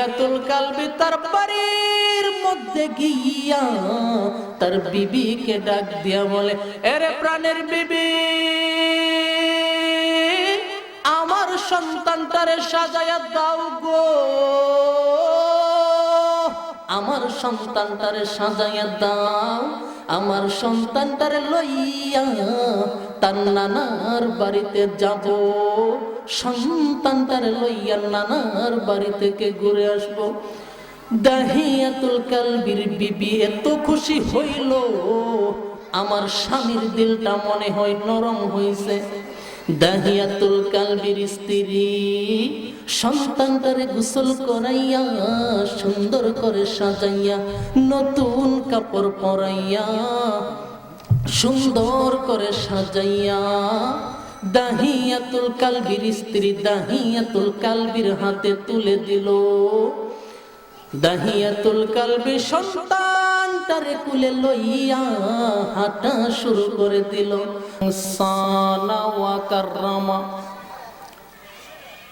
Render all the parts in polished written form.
দাহিয়াতুল কালবি তার বাড়ির মধ্যে গিয়া তার বিবিকে ডাক দিয়া বলে, এরে প্রাণের বিবি, আমার সন্তানটারে সাজায়া দাও গো, আমার সন্তানটারে সাজায়া দাও, আমার সন্তানটারে লইয়া তার নানার বাড়িতে যাব, সন্তানটারে লইয়া নানার বাড়ি থেকে ঘুরে আসব। দাহিয়াতুল কালবির বিবি এত খুশি হইল, আমার স্বামীর দিলটা মনে হয় নরম হইছে। দাহিয়াতুল কালবির স্ত্রী সন্তানটারে গোসল করাইয়া সুন্দর করে সাজাইয়া নতুন কাপড় পরাইয়া সুন্দর করে সাজাইয়া দাহিয়াতুল কালবির স্ত্রী দাহিয়াতুল কালবির হাতে তুলে দিল। দাহিয়াতুল কালবি সন্তানটারে কুলে লইয়া হাঁটা শুরু করে দিল। সানা ওয়া কাররামা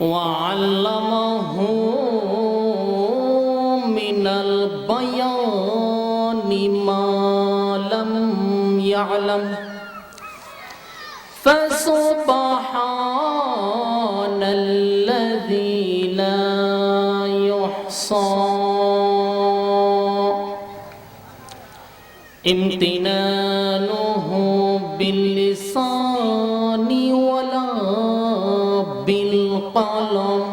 ওয়া আল্লামাহু মিনাল বায়ানি মা লাম ইয়ালাম ফাসুবহানাল্লাযী লা ইউহসা ইমতিনানুহু বিল্লিসানি ওয়ালা বিল কলম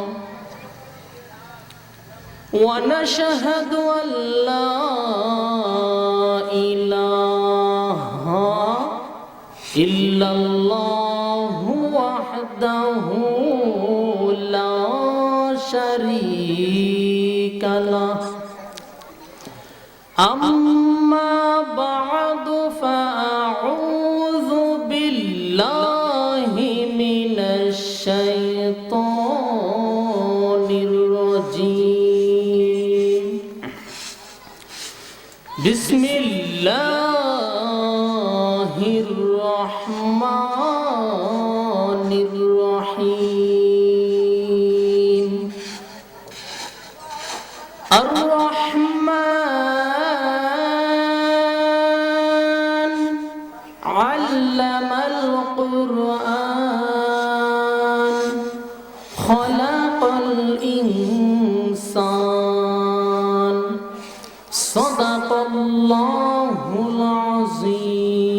ওয়া নাশহাদু আল্লা ইলাহা ইল্লাল্লাহু ওয়াহদাহু লা শারীকা লাহু أما بعد فأعوذ بالله من الشيطان الرجيم بسم الله الرحمن الرحيم الرحمن علم القرآن خلق الإنسان صدق الله العظيم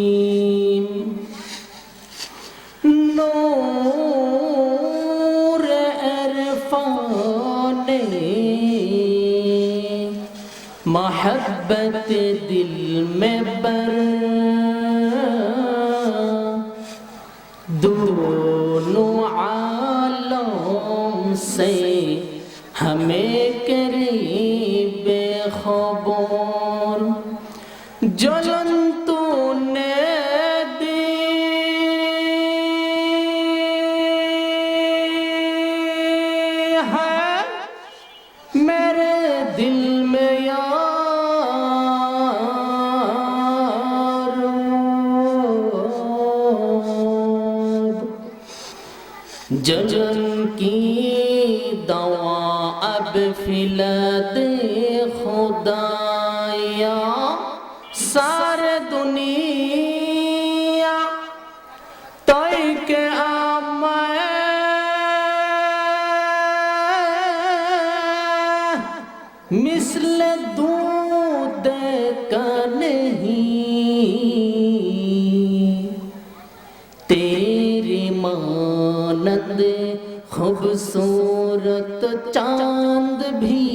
نور عرفان محبت दिल में बर दोनों आलम से हमें करीब खबर जलन तूने दी है मेरे दिल में जलन की दवा अब फिला दे खुदाया सारे दुनिया तोय के आमाए मिसल दूध का नहीं तेरी मानद खूबसूरत चांद भी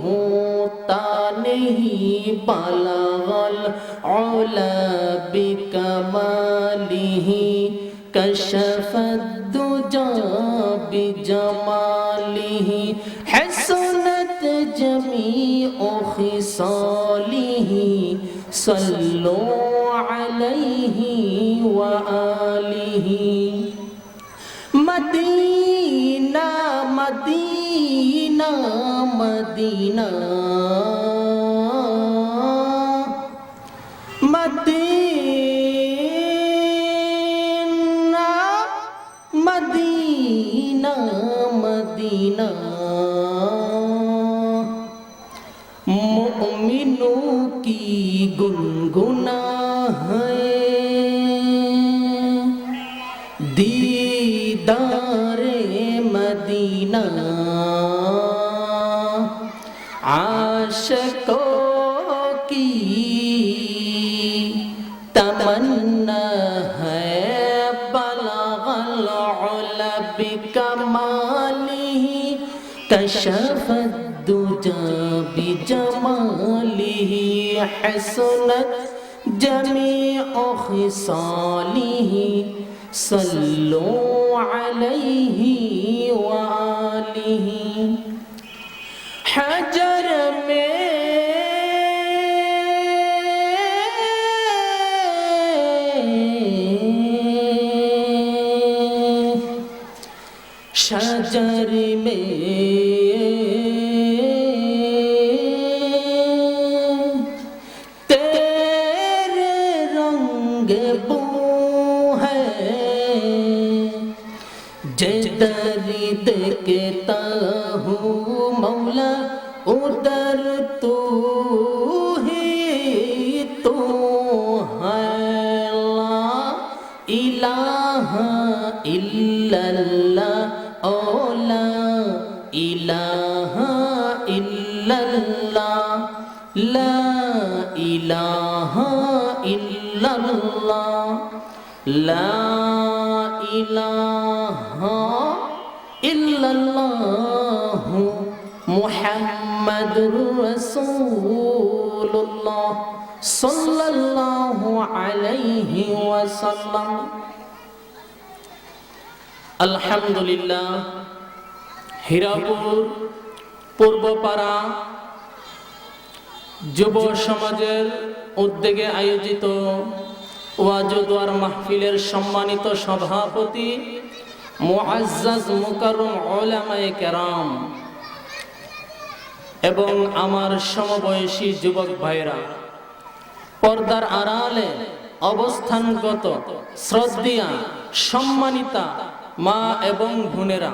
होता नहीं बलगल औला बिकमालिही कशफत दुजा बिजमालिही हसनत जमीउ खिसालिही सल्लु अलैहि व आलिही Medina Medina Medina Medina Medina Medina की गुनगुना है दीदारे मदीना आशिकों की तमन्ना है बलगल उला बिकमालिही कशफत दुजा बिजमालिही हसनत जमीउ खिसालिही सल्लु अलैहि व आलिही। हजर में शजर में तेरे रंग बू है जिधर देखता हूँ मौला उधर तू ही तू है। ला इलाहा इल्लल्लाह ओ ला इलाहा इल्लल्लाह ला इलाहा इल्लल्लाह ला इलाहा इल्लल्लाह मुहम्मदुर रसूलुल्लाह सल्लल्लाहु अलैहि वसल्लम। अल्हम्दुलिल्लाह হীরাপুর পূর্বপাড়া যুব সমাজের উদ্যোগে আয়োজিত ওয়াজ ও দোয়ার মাহফিলের সম্মানিত সভাপতি মুআজ্জাজ মুকাররম উলামায়ে কেরাম এবং আমার সমবয়সী যুবক ভাইরা, পর্দার আড়ালে অবস্থানগত শ্রদ্ধেয়া সম্মানিতা মা এবং বোনেরা,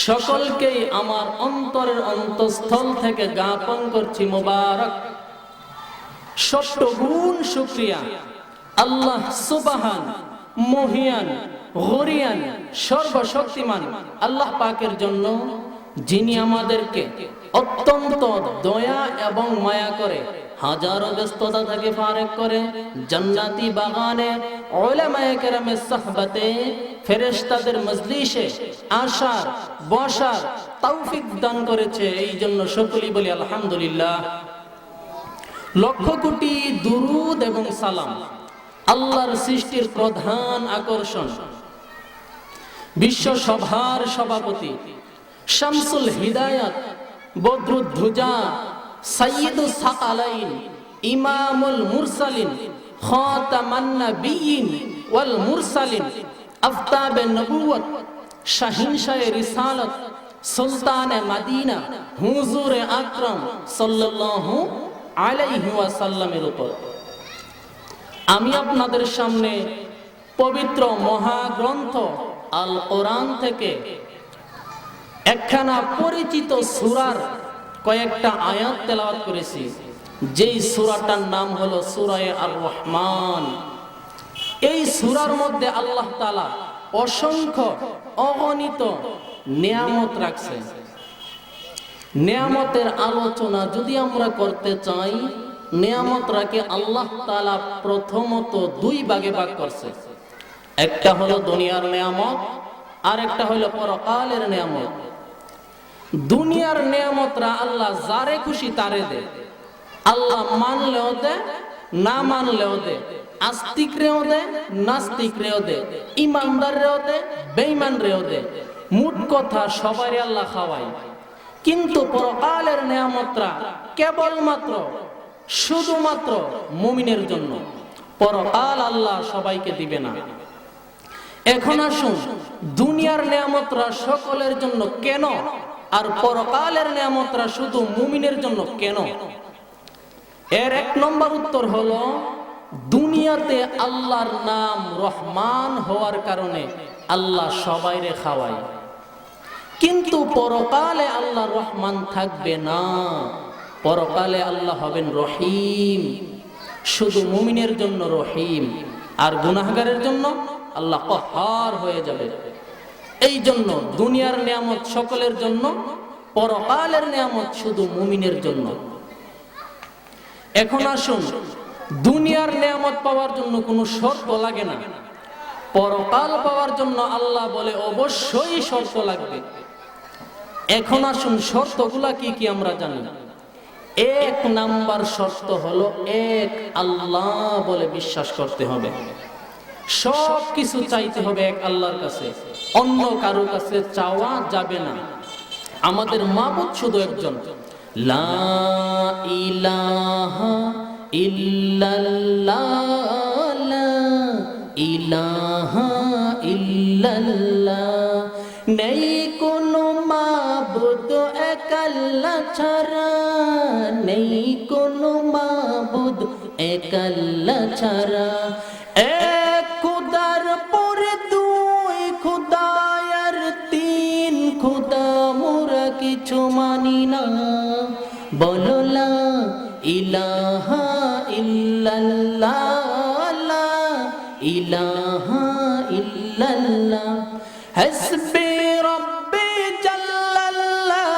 সকলকেই আমার অন্তরের অন্তঃস্থল থেকে জ্ঞাপন করছি মোবারক সপ্তগুণ শুকরিয়া আল্লাহ সুবহান মহিয়ান গরিয়ান সর্বশক্তিমান আল্লাহ পাকের জন্য, যিনি আমাদেরকে অত্যন্ত দয়া এবং মায়া করে হাজারো ব্যস্ততা থেকে ফারেক করে জান্নাতি বাগানে উলামায়ে কেরামের সুহবতে ফেরেশতাদের মজলিসে আসার বসার তৌফিক দান করেছে। এই জন্য সকলেই বলি আলহামদুলিল্লাহ। লক্ষ কোটি দুরুদ এবং সালাম আল্লাহর সৃষ্টির প্রধান আকর্ষণ বিশ্ব সভার সভাপতি শামসুল হিদায়াত বদরুদ্দুজা সাইয়্যিদুস সাকালাইন ইমামুল মুরসালিন খাতামান নবিয়্যিন ওয়াল মুরসালিন আফতাবে নবুওয়াত শাহিনশায়ে রিসালাত সুলতানে মদিনা হুজুরে আকরাম সাল্লাল্লাহু আলাইহি ওয়াসাল্লামের উপর আমি আপনাদের সামনে পবিত্র মহাগ্রন্থ আল কোরআন থেকে একখানা পরিচিত সূরার কয়েকটা আয়াত তেলাওয়াত করেছি, যেই সূরাটার নাম হলো সূরা আর রহমান। এই সূরার মধ্যে আল্লাহ তাআলা অসংখ্য অগণিত নিয়ামত রাখছে। নিয়ামতের আলোচনা যদি আমরা করতে চাই, নিয়ামতটাকে আল্লাহ তাআলা প্রথমত দুই ভাগে ভাগ করছে। একটা হলো দুনিয়ার নিয়ামত, আর একটা হলো পরকালের নিয়ামত। দুনিয়ার নিয়ামতরা আল্লাহ যারে খুশি তারে দে। আল্লাহ মানলেও দে, না মানলেও দে, আস্তিক রেও দে, নাস্তিক রেও দে, ইমানদার রেও দে, বেঈমান রেও দে। মোট কথা সবাই আল্লাহ খাওয়ায়। কিন্তু পরকালের নিয়ামতরা কেবলমাত্র শুধুমাত্র মুমিনের জন্য। পরকাল আল্লাহ সবাইকে দিবে না। এখন আসুন, দুনিয়ার নিয়ামতরা সকলের জন্য কেন, আর পরকালের নিয়ামতরা শুধু মুমিনের জন্য কেন? এর এক নম্বর উত্তর হলো, দুনিয়াতে আল্লাহর নাম রহমান হওয়ার কারণে আল্লাহ সবাইরে খাওয়ায়, কিন্তু পরকালে আল্লাহ রহমান থাকবে না। পরকালে আল্লাহ হবেন রহিম, শুধু মুমিনের জন্য রহিম, আর গুনাহগারের জন্য আল্লাহ কহ্হার হয়ে যাবে। এই জন্য দুনিয়ার নিয়ামত সকলের জন্য, পরকালের নিয়ামত শুধু মুমিনের জন্য। এখন আসুন, দুনিয়ার নিয়ামত পাওয়ার জন্য কোনো শর্ত লাগে না, পরকাল পাওয়ার জন্য আল্লাহ বলে অবশ্যই শর্ত লাগবে। এখন আসুন, শর্তগুলা কি কি আমরা জানি। এক নাম্বার শর্ত হলো এক আল্লাহ বলে বিশ্বাস করতে হবে। সব কিছু চাইতে হবে এক আল্লাহর কাছে, অন্য কারো কাছে চাওয়া যাবে না। আমাদের মাবুদ শুধু একজন, লা ইলাহা ইল্লাল্লাহ, লা ইলাহা ইল্লাল্লাহ। নেই কোনো মাবুদ এক আল্লাহ ছাড়া, নেই কোনো মাবুদ এক আল্লাহ ছাড়া। এক খুদার পরে দুই খুদা আর তিন খুদা, মোরা কিছু মানি না। বলো লা ইলাহা ইল্লাল্লাহ, লা ইলাহা ইল্লাল্লাহ। হাসবি রব্বি জাল্লাল্লাহ,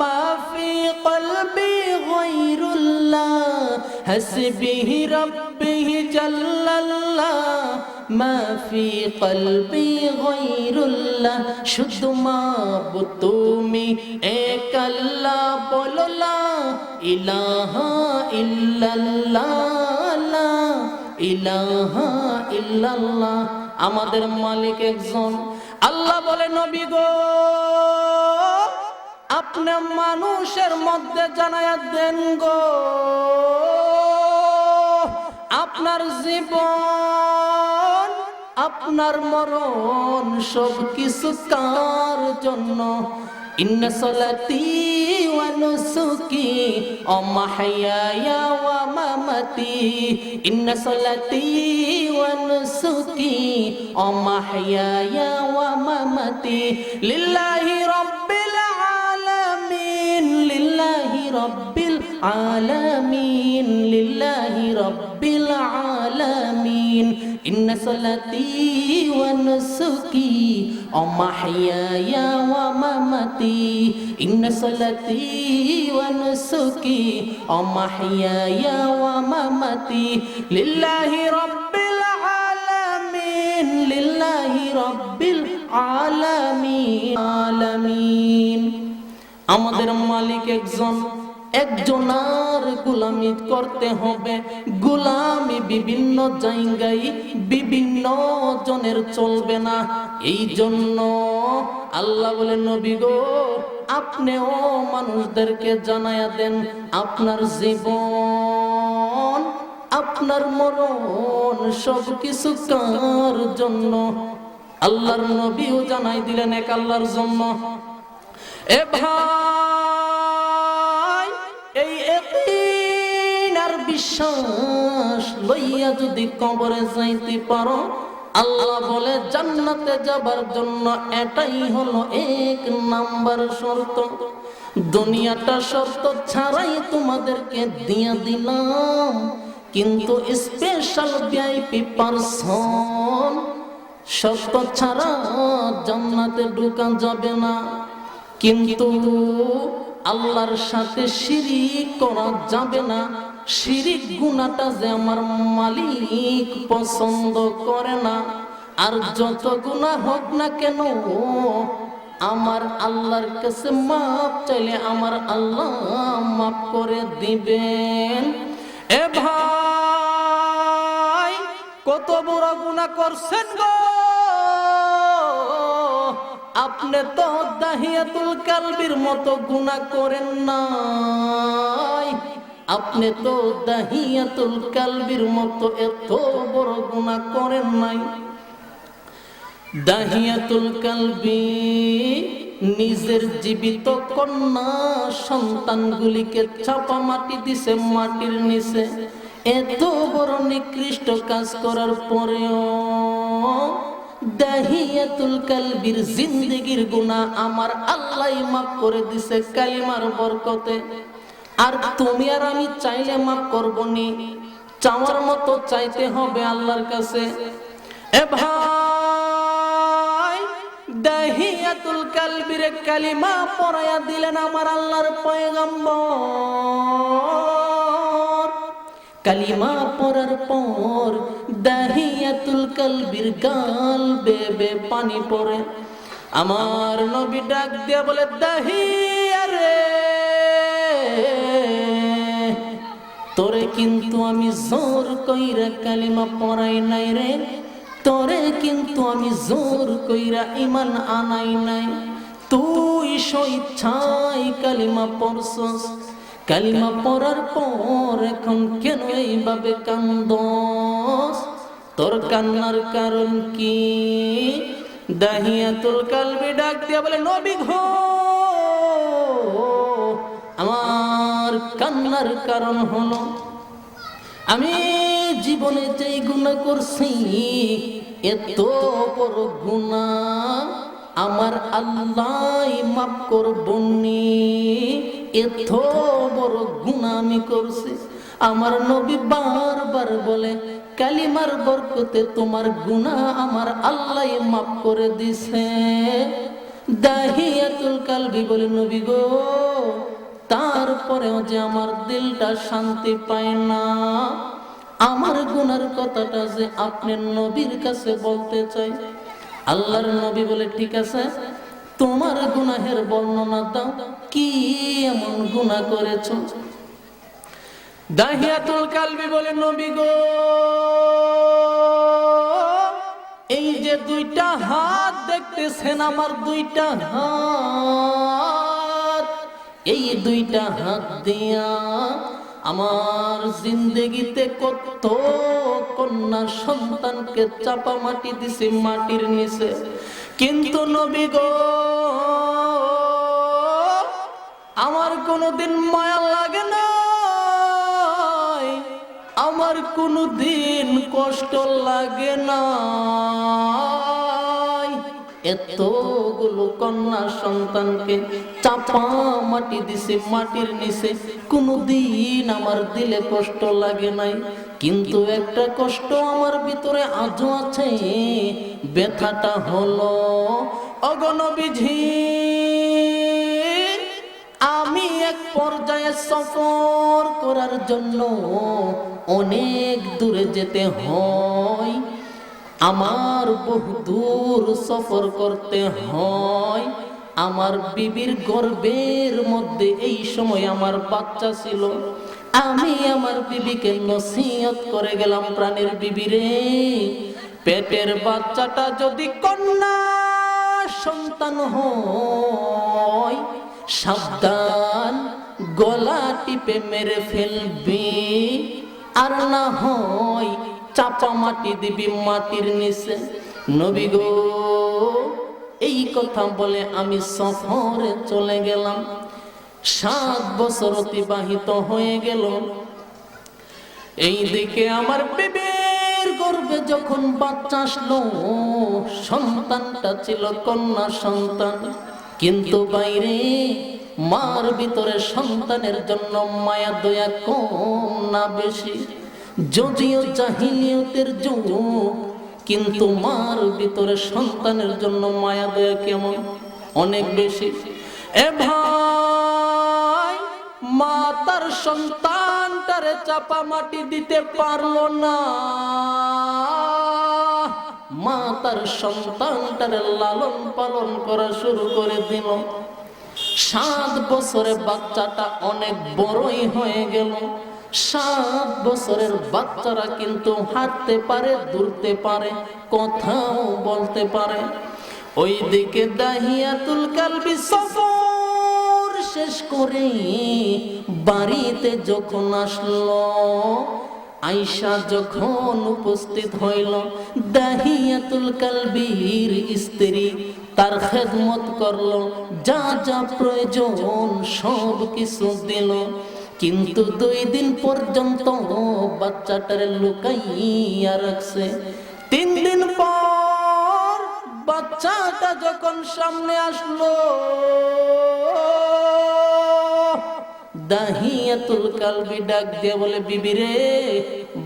মা ফি কলবি গায়রুল্লাহ। হাসবি রব্বি জাল্লাল্লাহ, মা ফি কলবি গায়রুল্লাহ। শুধু মাবুদ তুমি এক আল্লাহ, বলো লা ইলাহা ইল্লাল্লাহ, লা ইলাহা ইল্লাল্লাহ। আমাদের মালিক একজন। আল্লাহ বলে, নবী গো, আপনি মানুষের মধ্যে জানায়া দেন গো, আপনার জীবন আপনার মরণ সব কিছু কার জন্য। ইন্না সালাতি ওয়া নুসুকি ওয়া মাহইয়ায়া ওয়া মামাতি, ইন্না সালাতি ওয়া নুসুকি ওয়া মাহইয়ায়া ওয়া মামাতি লিল্লাহি রাব্বিল আলামিন, লিল্লাহি রাব্বিল আলামিন, লিল্লাহি রাব্বিল আলামিন। ইন্না সালাতি ওয়া নুসুকি ওয়া মাহইয়ায়া ওয়া মামাতি, ইন্না সালাতি ওয়া নুসুকি ওয়া মাহইয়ায়া ওয়া মামাতি লিল্লাহি রাব্বিল আলামিন, লিল্লাহি রাব্বিল আলামিন। আমাদের মালিক একজন, একজনার গোলামি করতে হবে। গোলামি বিভিন্ন জায়গায় বিভিন্ন জনের চলবে না। এই জন্য আল্লাহ বলে, নবী গো, আপনিও মানুষদেরকে জানায়া দেন আপনার জীবন আপনার মরণ সব কিছু কার জন্য। আল্লাহর নবীও জানাই দিলেন এক আল্লাহর জন্য। এ ভাই, এই ইয়াকিন আর বিশ্বাস লইয়া যদি কবরে যাইতে পারো, আল্লাহ বলে জান্নাতে যাবার জন্য এটাই হলো এক নাম্বার শর্ত। দুনিয়াটা শর্ত ছাড়াই তোমাদেরকে দিয়া দিলাম, কিন্তু স্পেশাল ভিআইপি পারসন শর্ত ছাড়া জান্নাতে ঢোকা যাবে না। কিন্তু আল্লাহর সাথে শিরিক করা যাবে না। শিরিক গুনাহটা যে আমার মালিক পছন্দ করে না। আর যত গুনাহ হোক না কেন, আমার আল্লাহর কাছে মাপ চাইলে আমার আল্লাহ মাপ করে দিবেন। এ ভাই, কত বড় গুনাহ করছেন গো আপনি, তো দাহিয়াতুল কালবির মতো গুনাহ করেন নাই। আপনি তো দাহিয়াতুল কালবির মতো এত বড় গুনাহ করেন নাই। দাহিয়াতুল কালবি নিজের জীবিত কন্যা সন্তানগুলিকে চাপা মাটি দিছে মাটির নিচে। এত বড় নিকৃষ্ট কাজ করার পরেও দাহিয়াতুল কালবির জিন্দেগির গুনাহ আমার আল্লাহ মাফ করে দিছে কালিমার বরকতে। আর তুমি আর আমি চাইলে মাফ করব নি, চাওয়ার মতো চাইতে হবে আল্লাহর কাছে। এ ভাই, দাহিয়াতুল কালবির কালিমা পড়ায়া দিলেন আমার আল্লাহর পয়গম্বর। কালিমা পড়ার পর দাহিয়াতুল কালবির গাল বেবে পানি পড়ে। আমার নবী ডাক দিয়া বলে, দাহিয়া রে, তোরে কিন্তু আমি জোর কইরা কালিমা পড়াই নাই রে, তোরে কিন্তু আমি জোর কইরা ঈমান আনাই নাই। তুই স্বেচ্ছায় কালিমা পড়ছস, কালিমা পড়ার পর এখন কেন এইভাবে কান্দস? তোর কান্নার কারণ কি? দাহিয়াতুল কালবি ডাক দিয়া বলে, নবী গো, আমার কান্নার কারণ হলো আমি জীবনে যেই গুনাহ করছি, এত বড় গুনাহ আমার আল্লাহ মাফ করবনি। এত বড় গুনাহ আমি করছি। আমার নবী বারবার বলে, কালিমার বরকতে তোমার গুনাহ আমার আল্লাহ মাফ করে দিছে। দাহিয়াতুল কালবি বলে, নবী গো, তারপরেও যে আমার দিলটা শান্তি পায় না, আমার গুনার কথাটা যে আপনি নবীর কাছে বলতে চাই। আল্লাহর নবী বলে, ঠিক আছে, তোমার গুনাহের বর্ণনা দাও, কি এমন গুনাহ করেছো? দাহিয়াতুল কালবি বলে, নবী গো, এই যে দুইটা হাত দেখতেছেন, আমার দুইটা হাত, এই দুইটা হাত দিয়া আমার জিন্দেগিতে কত কন্যা সন্তানকে চাপা মাটি দিছে মাটির নিচে, কিন্তু নবী গো, আমার কোনোদিন মায়া লাগে না, আমার কোনোদিন কষ্ট লাগে না। এতগুলো কন্যা সন্তানকে চাপা মাটি দিছে মাটির নিচে, কোনোদিন আমার দিলে কষ্ট লাগে নাই। কিন্তু একটা কষ্ট আমার ভিতরে আজও আছে, ব্যথাটা হলো, ওগো নবীজি, আমি এক পর্যায়ে সফর করার জন্য অনেক দূরে যেতে হয়, আমার বহু দূর সফর করতে হয়। আমার বিবির গর্ভের মধ্যে এই সময় আমার বাচ্চা ছিল। আমি আমার বিবিকে নসিহত করে গেলাম, প্রাণের বিবিরে, পেটের বাচ্চাটা যদি কন্যা সন্তান হয়, সাবধান, গলা টিপে মেরে ফেলবি, আর না হয় চাপা মাটি দিবি মাটির নিচে। নবী গো, এই কথা বলে আমি সফরে চলে গেলাম। 7 বছর অতিবাহিত হয়ে গেল। এই দিকে আমার বিবির গর্ভে যখন বাচ্চা আসলো, সন্তানটা ছিল কন্যা সন্তান, কিন্তু বাইরে মার ভিতরে সন্তানের জন্য মায়া দয়া কম না বেশি? যদিও জাহিলিয়তের যুগ, কিন্তু মার ভিতরে সন্তানের জন্য মায়া দয়া কেমন? অনেক বেশি। এ ভাই, মা তার সন্তানটারে চাপা মাটি দিতে পারলো না, মা তার সন্তানটারে লালন পালন করা শুরু করে দিল। 7 বছরে বাচ্চাটা অনেক বড়ই হয়ে গেল। 7 বছরের বাচ্চারা কিন্তু হাঁটতে পারে, দৌড়তে পারে, কথাও বলতে পারে। ওইদিকে দাহিয়াতুল কালবি সফর শেষ করে বাড়িতে যখন আসলো, আয়েশা যখন উপস্থিত হইল, দাহিয়াতুল কালবির স্ত্রী তার খেদমত করলো, যা যা প্রয়োজন সব কিছু দিল। কিন্তু 2 দিন পর্যন্ত বাচ্চাটারে লুকাইয়া রাখছে। 3 দিন পর বাচ্চাটা যখন সামনে আসলো, দাহিয়াতুল কালবি ডাক দিয়ে বলে, বিবি রে,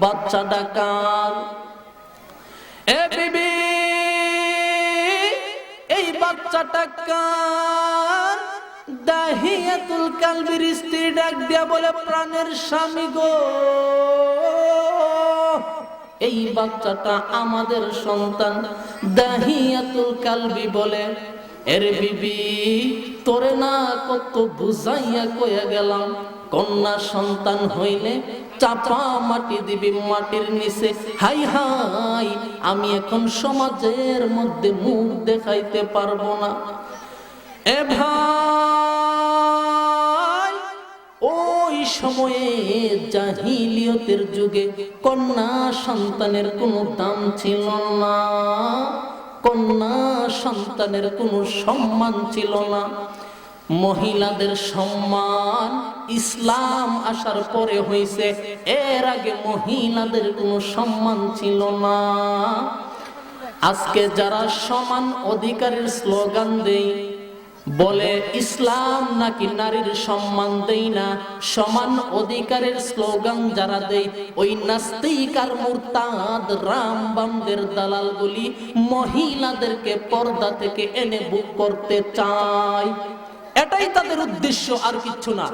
বাচ্চা ডাকার। এ বিবি, এই বাচ্চাটা কার? দাহিয়াতুল কালবির স্ত্রী ডাক দিয়া বলে, প্রাণের স্বামী গো, এই বাচ্চাটা আমাদের সন্তান। দাহিয়াতুল কালবি বলে, এরে বিবি, তোরে না কত বুঝাইয়া কইয়া গেলাম, কন্যা সন্তান হইলে চাপা মাটি দিবি মাটির নিচে। হাই হাই, আমি এখন সমাজের মধ্যে মুখ দেখাইতে পারবো না। এ ভাই, ওই সময়ে জাহিলিয়তের যুগে কন্যা সন্তানের কোনো দাম ছিল না, কন্যা সন্তানের কোনো সম্মান ছিল না। মহিলাদের সম্মান ইসলাম আসার পরে হয়েছে, এর আগে মহিলাদের কোনো সম্মান ছিল না। আজকে যারা সমান অধিকারের স্লোগান দেয়, বলে ইসলাম নাকি নারীর সম্মান দেই না, সমান অধিকারের স্লোগান যারা দেয়, ওই নাস্তিক আর মুরতাদ রামবামদের দালালগুলি মহিলাদেরকে পর্দা থেকে এনে বুক করতে চায়। এটাই তাদের উদ্দেশ্য, আর কিছু না।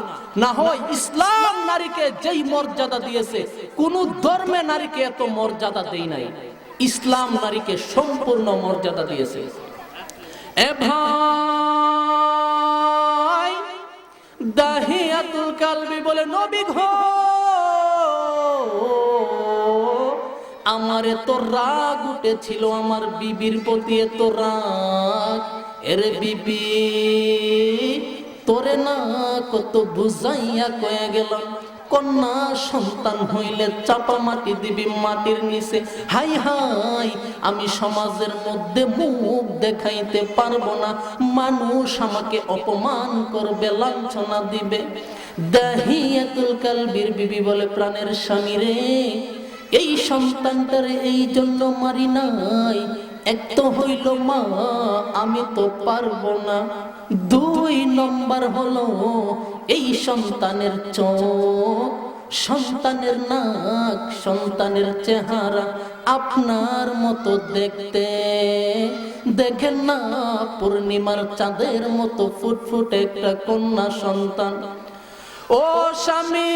না হয় ইসলাম নারীকে যেই মর্যাদা দিয়েছে, কোন ধর্মে নারীকে এত মর্যাদা দেই নাই। ইসলাম নারীকে সম্পূর্ণ মর্যাদা দিয়েছে। এ ভাই, দাহিয়াতুল কালবি বলে, নবী গো, আমার এত রাগ উঠেছিল আমার বিবির প্রতি, এত রাগ। এরে বিবি, তোরে না কত বুঝাইয়া কয়ে গেলাম, কন্যা সন্তান হইলে চাপা মাটি দিবি মাটির নিচে। হাই হাই, আমি সমাজের মধ্যে মুখ দেখাইতে পারবো না, মানুষ আমাকে অপমান করবে, লাঞ্ছনা দিবে। দাহিয়াতুল কালবির বিবি বলে, প্রাণের স্বামী রে, এই সন্তানটারে এই জন্য মারি নাই, এক তো হইল মা, আমি তো পারবো না। 2 নম্বর হলো এই সন্তানের চোখ, সন্তানের নাক, সন্তানের চেহারা আপনার মতো দেখতে। দেখেন না, পূর্ণিমার চাঁদের মতো ফুটফুটে একটা কন্যা সন্তান। ও স্বামী,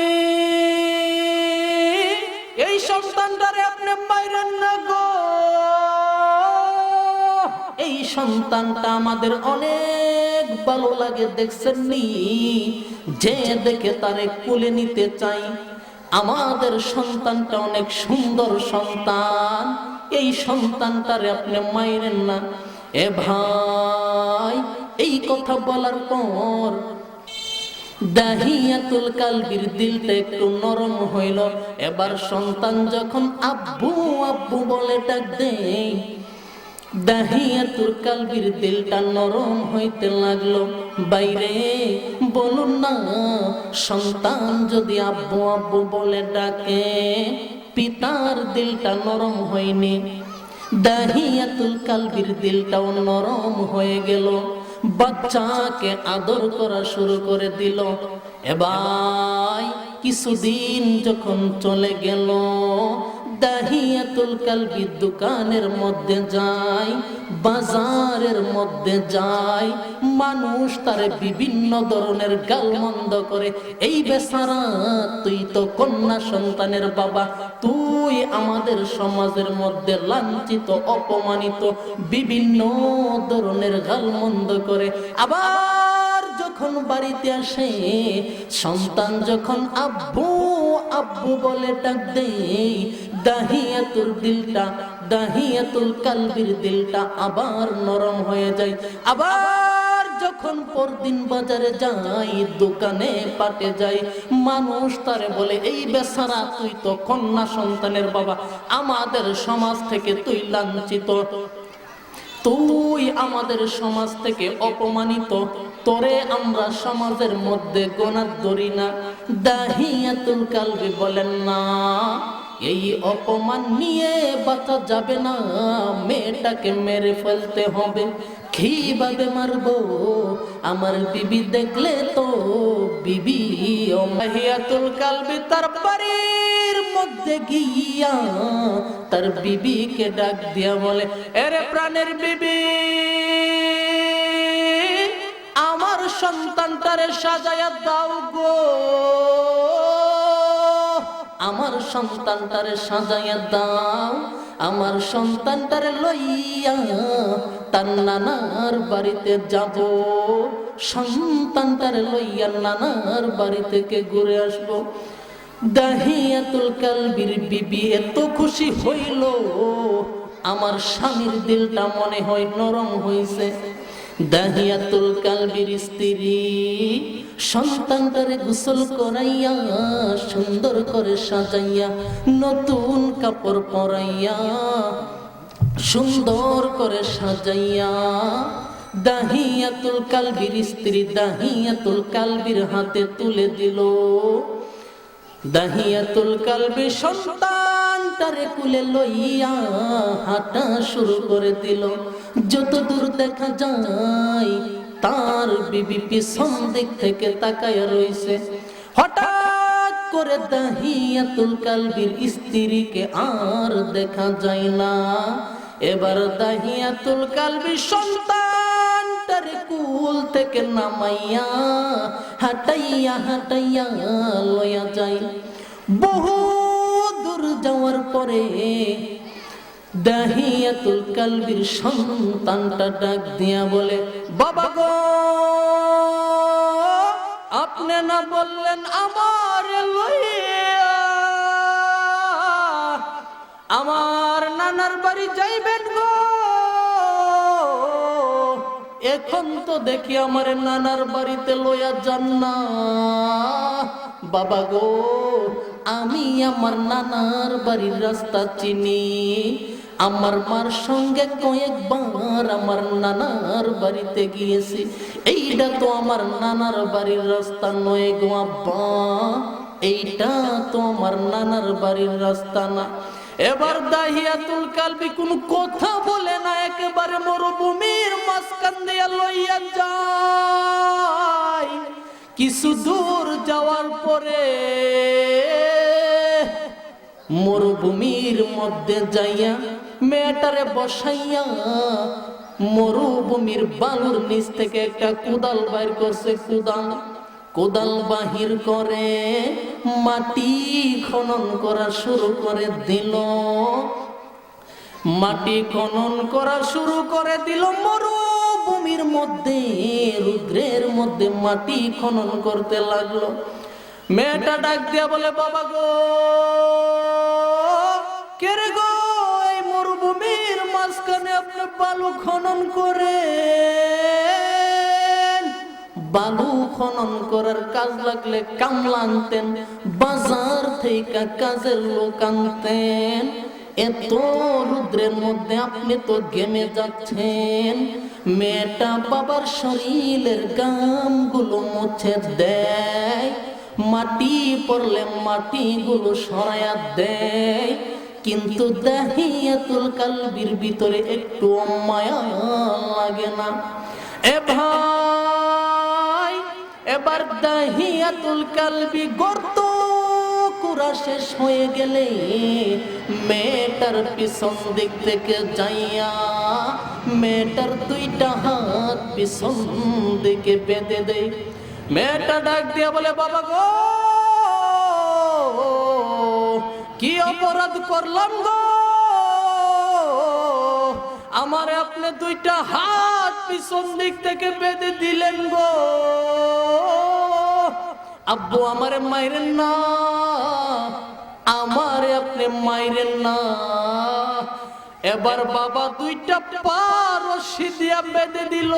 এই সন্তানটারে আপনি মাইরেন না গো, এই সন্তানটা আমাদের অনেক ভালো লাগে, দেখছেন নি? যে দেখে তারে কোলে নিতে চাই। আমাদের সন্তানটা অনেক সুন্দর সন্তান, এই সন্তানটারে আপনি মাইরেন না। এ ভাই, এই কথা বলার পর দাহিয়াতুল কালবির দিলটা একটু নরম হইল। এবার সন্তান যখন আব্বু আব্বু বলে ডাক দেয়, দাহিয়াতুল কালবির দিলটা নরম হইতে লাগলো। বাইরে বলুন না, সন্তান যদি আব্বু আব্বু বলে ডাকে, পিতার দিলটা নরম হয়নি, দাহিয়াতুল কালবির দিলটাও নরম হয়ে গেল। বাচ্চাকে আদর করা শুরু করে দিল। এবার কিছুদিন যখন চলে গেল, দাহিয়াতুল কালবি দোকানের মধ্যে যায়, বাজারের মধ্যে যায়, মানুষ তারে বিভিন্ন ধরনের গালমন্দ করে। এই বেচারা, তুই তো কন্যা সন্তানের বাবা, তুই আমাদের সমাজের মধ্যে লাঞ্ছিত, অপমানিত, বিভিন্ন ধরনের গালমন্দ করে। আবার যখন বাড়িতে আসে, সন্তান যখন আব্বু আব্বু বলে ডাক দেয়, দাহিয়াতুল কালবির দিলটা আবার নরম হয়ে যায়। আবার যখন পরদিন বাজারে যাই, দোকানে পাটে যাই, মানুষ তারে বলে, এই বেচারা, তুই তো কন্যা সন্তানের বাবা, আমাদের সমাজ থেকে তুই লাঞ্ছিত, তুই আমাদের সমাজ থেকে অপমানিত, তোরে আমরা সমাজের মধ্যে গোনার ধরি না। দাহিয়াতুল কালবি বলেন, না, এই অপমান নিয়ে বাঁচা যাবে না, মেয়েটাকে মেরে ফেলতে হবে। কিভাবে মারবো? আমার বিবি দেখলে তো বিবি ও মাহিয়াতুল কালবি তার বাড়ির মধ্যে গিয়া তার বিবিকে ডাক দিয়া বলে, এরে প্রাণের বিবি, আমার সন্তানটারে সাজায়া দাও গো, আমার সন্তানটারে সাজায়া দাও, আমার সন্তানটারে লইয়া তার নানার বাড়িতে যাব, সন্তানটারে লইয়া নানার বাড়ি থেকে ঘুরে আসবো। দাহিয়াতুল কালবির বিবি এত খুশি হইল, আমার স্বামীর দিলটা মনে হয় নরম হইছে। দাহিয়াতুল কালবির স্ত্রী সন্তানটারে গোসল করাইয়া সুন্দর করে সাজাইয়া নতুন কাপড় পরাইয়া সুন্দর করে সাজাইয়া দাহিয়াতুল কালবির স্ত্রী দাহিয়াতুল কালবির হাতে তুলে দিল। দাহিয়াতুল কালবি সন্তানটারে কুলে লইয়া হাঁটা শুরু করে দিল। যত দূর দেখা যায় তার বিবি পিছন দিক থেকে তাকায়া রইছে। হঠাৎ করে দাহিয়াতুল কালবির স্ত্রীকে আর দেখা যায় না। এবার দাহিয়াতুল কালবি সন্তানটারে কুল থেকে নামাইয়া হাঁটাইয়া হাঁটাইয়া লইয়া যায়। বহু দূর যাওয়ার পরে দাহিয়াতুল কালবির সন্তানটা ডাক দিয়া বলে, বাবা গো, আপনি না বললেন আমার লইয়া আমার নানার বাড়ি যাইবেন গো, এখন তো দেখি আমার নানার বাড়িতে লইয়া যান না। বাবা গো, আমি আমার নানার বাড়ির রাস্তা চিনি, আমার মার সঙ্গে কয়েকবার আমার নানার বাড়িতে গিয়েছি, এইটা তো আমার নানার বাড়ির রাস্তা নয় গো আব্বা, এইটা তো আমার নানার বাড়ির রাস্তা না। এবার দাহিয়াতুল কালবি কোন কথা বলে না, একেবারে মরুভূমির মাঝখান দিয়া লইয়া যায়। কিছু দূর যাওয়ার পরে মরুভূমির মধ্যে যাইয়া মেয়েটারে বসাইয়া মরুভূমির বালুর নিচ থেকে একটা কোদাল বাইর করছে। কোদাল বাহির করে মাটি খনন করা শুরু করে দিল। মাটি খনন করা শুরু করে দিল মরুভূমির মধ্যে, রুদ্রের মধ্যে মাটি খনন করতে লাগলো। মেয়েটা ডাক দিয়া বলে, বাবা গো, কে রে গো, এই মরুভূমির মাঝখানে আপনি বালু খনন করে? বালু খনন করার কাজ লাগলে কামলা আনতেন, বাজার থেকে কাজের লোক আনতেন। এত রুদ্রের মধ্যে আপনি তো ঘেমে যাচ্ছেন। মেয়েটা বাবার শরীরের ঘামগুলো মুছে দেয়, মাটি পড়লে মাটিগুলো সরাইয়া দেয়, কিন্তু দাহিয়াতুল কালবির ভিতরে একটু মায়া লাগে না। এ ভাই, এবার দাহিয়াতুল কালবি গর্ত কুরা শেষ হয়ে গেলে মেয়েটার পিছন দিক থেকে যাইয়া মেয়েটার দুইটা হাত পিছন দিকে বেঁধে দেয়। মেয়েটা ডাক দিয়া বলে, বাবা গো, কি অপরাধ করলাম গো, আমারে আপনি দুইটা হাত পিছন দিক থেকে বেঁধে দিলেন গো। আব্বু, আমারে মাইরেন না, আমারে আপনি মাইরেন না। এবার বাবা দুইটা পা রশি দিয়া বেঁধে দিল।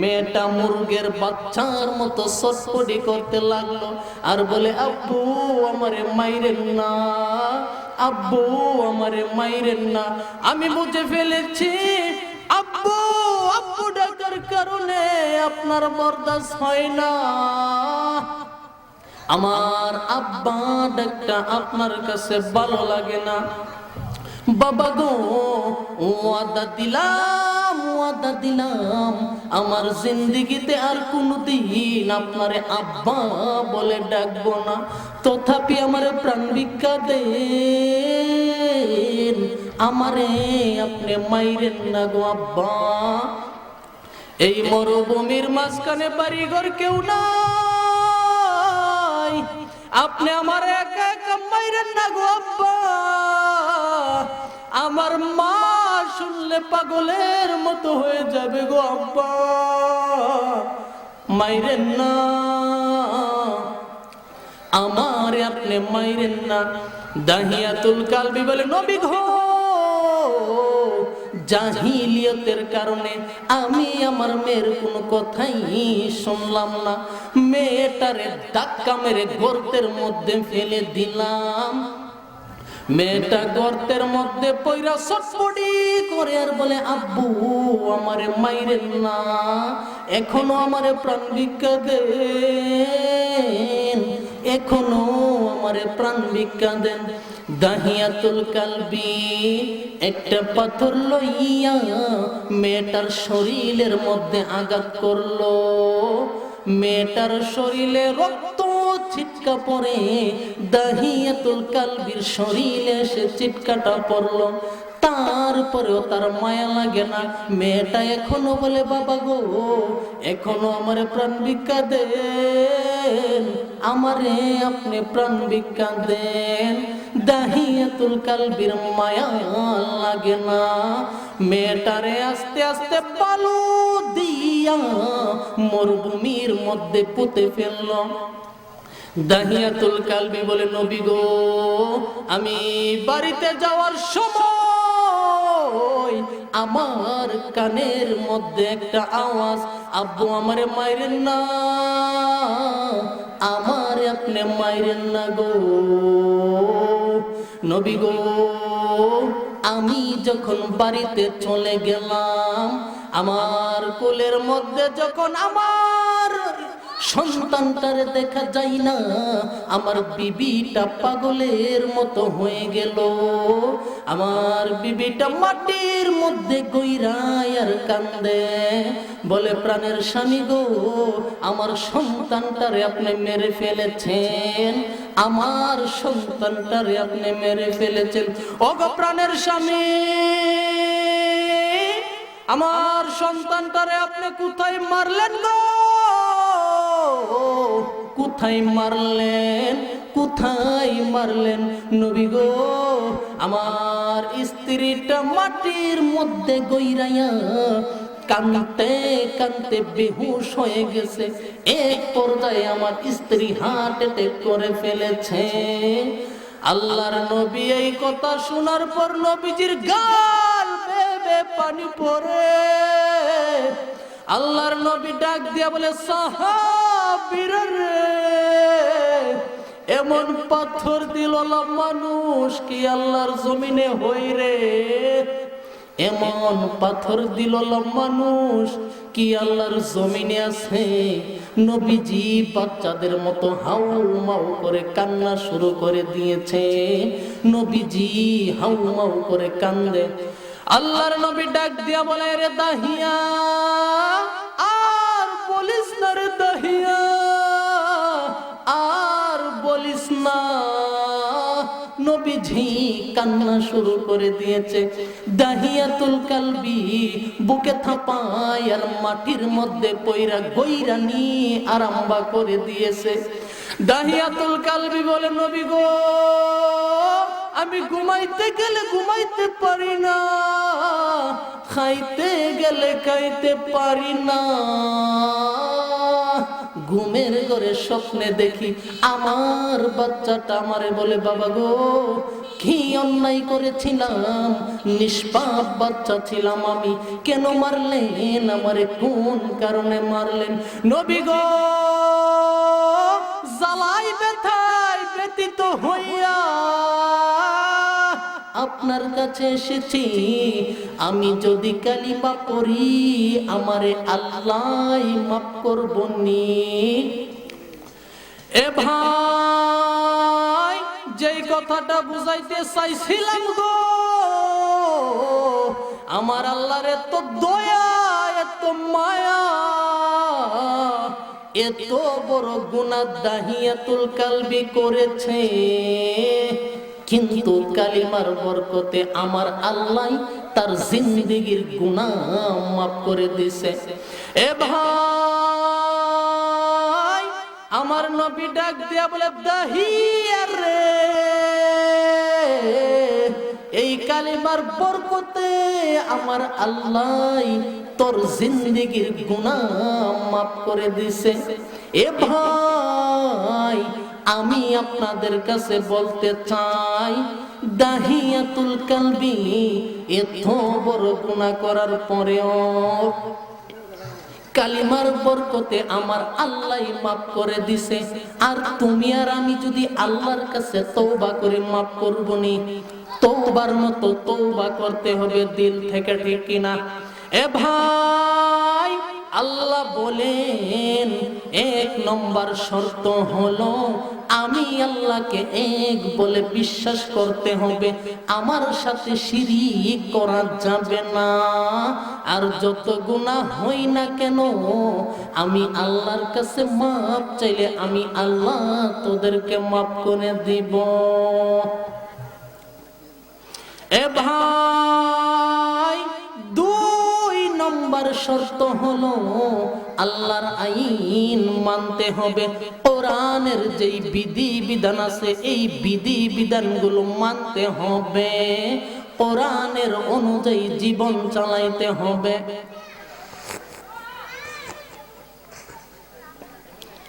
মেয়েটা মুরগের বাচ্চার মতো ছটফটি করতে লাগলো আর বলে, আব্বু আমারে মাইরেন না, আব্বু আমারে মাইরেন না, আমি বুঝে ফেলেছি আব্বু আব্বু ডাকার কারণে আপনার বরদাস্ত হয় না, আমার আব্বা ডাকটা আপনার কাছে ভালো লাগে না। বাবা গো, ওয়াদা দিলাম ওয়াদা দিলাম আমার জিন্দেগিতে আর কোনোদিন আপনারে আব্বা বলে ডাকবো না, তথাপি আমারে প্রাণ ভিক্ষা দেন, আমারে আপনি মাইরেন না গো আব্বা। এই মরুভূমির মাঝখানে বাড়িঘর কেউ নাই, আপনি আমার একা একা মাইরেন না গো আব্বা। আমার মা শুনলে পাগলের মতো হয়ে যাবে গো আব্বা, মাইরেন না, আমার আপনি মাইরেন না। দাহিয়াতুল কালবি বলে, নবী গো জাহিলিয়তের কারণে আমি আমার মেয়ের কোনো কথাই শুনলাম না, মেয়েটারে ধাক্কা মেরে গর্তের মধ্যে ফেলে দিলাম। মেয়েটা গর্তের মধ্যে পইরা ছটফটি করে আর বলে, আব্বু আমারে মাইরেন না, এখনো আমারে প্রাণ ভিক্ষা দেন, এখনো আমারে প্রাণ ভিক্ষা দেন। দাহিয়াতুল কালবি একটা পাথর লইয়া মেয়েটার শরীরের মধ্যে আঘাত করলো, মেয়েটার শরীরে রক্ত ছিটকা পড়ে, দাহিয়াতুল কালবির শরীরে সে চিটকাটা পড়লো, তারপরেও তার মায়া লাগে না। মেয়েটা এখনো বলে, বাবা গো এখনো আমারে প্রাণ ভিক্ষা দেন, আমারে আপনি প্রাণ ভিক্ষা দেন। দাহিয়াতুল কালবির মায়া লাগে না, মেয়েটারে আস্তে আস্তে বালু দিয়া মরুভূমির মধ্যে পুঁতে ফেলল। দাহিয়াতুল কালবি বলে, নবী গো আমি বাড়িতে যাওয়ার সময় আমার কানের মধ্যে একটা আওয়াজ, আব্বু আমারে মাইরেন না, আমারে আপনি মাইরেন না গো। নবী গো আমি যখন বাড়িতে চলে গেলাম, আমার কোলের মধ্যে যখন আমার সন্তানটারে দেখা যায় না, আমার বিবিটা পাগলের মতো হয়ে গেল, আমার বিবিটা মাটির মধ্যে গইরায় আর কান্দে, বলে, প্রাণের স্বামী গো আমার সন্তানটারে আপনি মেরে ফেলেছেন, আমার সন্তানটারে আপনি মেরে ফেলেছেন। ওগো প্রাণের স্বামী, আমার সন্তানটারে আপনি কোথায় মারলেন গো, কোথায় মারলেন, কোথায় মারলেন? নবী গো আমার স্ত্রীটা মাটির মধ্যে গইরাইয়া কাঁদতে কাঁদতে বেহুশ হয়ে গেছে, এক পর্যায়ে আমার স্ত্রী হার্ট অ্যাটাক করে ফেলেছে। আল্লাহর নবী এই কথা শোনার পর নবীজির গাল বেয়ে বেয়ে পানি পড়ে। আল্লাহর নবী ডাক দিয়া বলে, সাহাবীরা রে, এমন পাথর দিল মানুষ কি আল্লাহর জমিনে হই রে, এমন পাথর দিল মানুষ কি আল্লাহর জমিনে আছে? নবীজি বাচ্চাদের মতো হাউ মাউ করে কান্না শুরু করে দিয়েছে, নবীজি হাউ মাউ করে কান্দে। আল্লাহর নবী ডাক দিয়া বলে, রে দাহিয়া আর বলিস না, রে দাহিয়া আর বলিস না। নবীজি কান্না শুরু করে দিয়েছে। দাহিয়াতুল কালবি বুকে থাপায় আর মাটির মধ্যে পয়রা গইরা নিয়ে আরম্ভ করে দিয়েছে। দাহিয়াতুল কালবি বলে, নবী গো আমি ঘুমাইতে গেলে ঘুমাইতে পারি না, খাইতে গেলে খাইতে পারি না, ঘুমের ঘরে স্বপ্নে দেখি আমার বাচ্চাটা আমারে বলে, বাবা গো কি অন্যায় করেছিলাম, নিষ্পাপ বাচ্চা ছিলাম আমি, কেন মারলেন আমারে, কোন কারণে মারলেন? নবী গো জ্বালাই ব্যথায় ব্যতীত হইয়া আপনার কাছে এসেছি, আমি যদি কালিমা পড়ি আমারে আল্লাহ মাফ করবনি। এ ভাই যেই কথাটা বুঝাইতে চাইছিলাম গো, আমার আল্লাহর এত দয়া এত মায়া, এত বড় গুনাহ দাহিয়াতুল কালবি করেছে, কিন্তু কালিমার বরকতে আমার আল্লাহ তার জিন্দেগীর গুনাহ মাফ করে দিয়েছে। এ ভাই, আমার নবী ডাক দিয়া বলে, দাহিয়া রে, এই কালিমার বরকতে আমার আল্লাহ তোর জিন্দেগীর গুনাহ মাফ করে দিয়েছে। এ ভাই, আমি আপনাদের কাছে বলতে চাই, দাহিয়াতুল কালবি এত বড় গুনাহ করার পরেও কালিমার বরকতে আমার আল্লাহ মাফ করে দিছে। আর তুমি আর আমি যদি আল্লাহর কাছে তওবা করে মাফ করবো নি, তওবার মতো তওবা করতে হবে দিল থেকে, ঠিক কিনা? এ ভাই, আল্লাহ বলেন, এক নম্বর শর্ত হলো আমি আল্লাহকে এক বলে বিশ্বাস করতে হবে, আমার সাথে শিরিক করা যাবে না। আর যত গুনাহ হই না কেন, আমি আল্লাহর কাছে মাপ চাইলে আমি আল্লাহ তোদেরকে মাফ করে দিব। এ ভাই, দুই নম্বর শর্ত হলো আল্লাহর আইন মানতে হবে। কোরআনের যেই বিধি বিধান আছে, এই বিধি বিধানগুলো মানতে হবে, কোরআনের অনুযায়ী জীবন চালাইতে হবে।